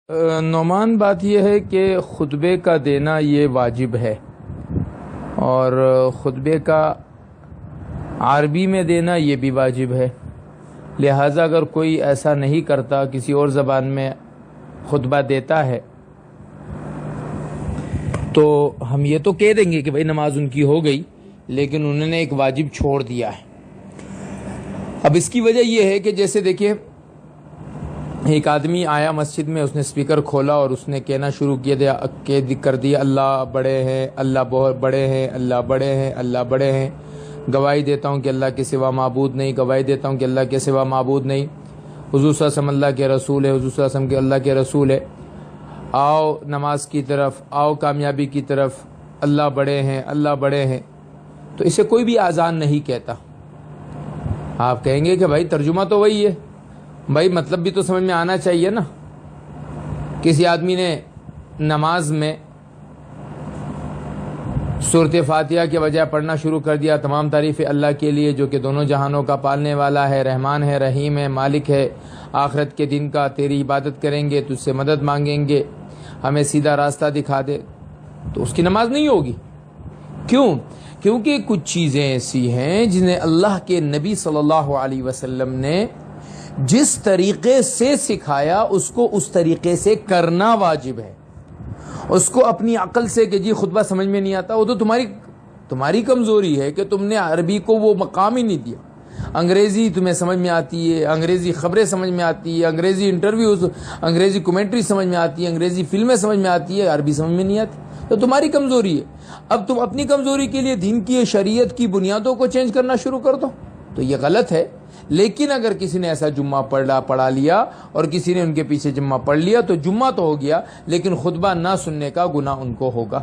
نعمان، بات یہ ہے کہ خطبے کا دینا یہ واجب ہے، اور خطبے کا عربی میں دینا یہ بھی واجب ہے۔ لہٰذا اگر کوئی ایسا نہیں کرتا، کسی اور زبان میں خطبہ دیتا ہے، تو ہم یہ تو کہہ دیں گے کہ بھائی نماز ان کی ہو گئی، لیکن انہوں نے ایک واجب چھوڑ دیا ہے۔ اب اس کی وجہ یہ ہے کہ جیسے دیکھیے، ایک آدمی آیا مسجد میں، اس نے اسپیکر کھولا اور اس نے کہنا شروع کر دیا اللہ بڑے ہیں، اللہ بہت بڑے ہیں، اللہ بڑے ہیں، اللہ بڑے ہیں، گواہی دیتا ہوں کہ اللہ کے سوا معبود نہیں، گواہی دیتا ہوں کہ اللہ کے سوا معبود نہیں، حضور صلی اللہ علیہ وسلم اللہ کے رسول ہے، حضور صلی اللہ علیہ وسلم کے اللہ کے رسول ہے، آؤ نماز کی طرف، آؤ کامیابی کی طرف، اللہ بڑے ہیں، اللہ بڑے ہیں۔ تو اسے کوئی بھی آذان نہیں کہتا۔ آپ کہیں گے کہ بھائی ترجمہ تو وہی ہے، بھائی مطلب بھی تو سمجھ میں آنا چاہیے نا۔ کسی آدمی نے نماز میں سورۃ فاتحہ کے بجائے پڑھنا شروع کر دیا، تمام تعریف اللہ کے لیے جو کہ دونوں جہانوں کا پالنے والا ہے، رحمان ہے، رحیم ہے، مالک ہے، آخرت کے دن کا تیری عبادت کریں گے، تجھ سے مدد مانگیں گے، ہمیں سیدھا راستہ دکھا دے، تو اس کی نماز نہیں ہوگی۔ کیوں؟ کیونکہ کچھ چیزیں ایسی ہیں جنہیں اللہ کے نبی صلی اللہ علیہ وسلم نے جس طریقے سے سکھایا اس کو اس طریقے سے کرنا واجب ہے۔ اس کو اپنی عقل سے کہ جی خطبہ سمجھ میں نہیں آتا، وہ تو تمہاری کمزوری ہے کہ تم نے عربی کو وہ مقام ہی نہیں دیا۔ انگریزی تمہیں سمجھ میں آتی ہے، انگریزی خبریں سمجھ میں آتی ہے، انگریزی انٹرویوز، انگریزی کومنٹری سمجھ میں آتی ہے، انگریزی فلمیں سمجھ میں آتی ہے، عربی سمجھ میں نہیں آتی، تو تمہاری کمزوری ہے۔ اب تم اپنی کمزوری کے لیے دین کی شریعت کی بنیادوں کو چینج کرنا شروع کر دو، تو یہ غلط ہے۔ لیکن اگر کسی نے ایسا جمعہ پڑھا لیا اور کسی نے ان کے پیچھے جمعہ پڑھ لیا تو جمعہ تو ہو گیا، لیکن خطبہ نہ سننے کا گناہ ان کو ہوگا۔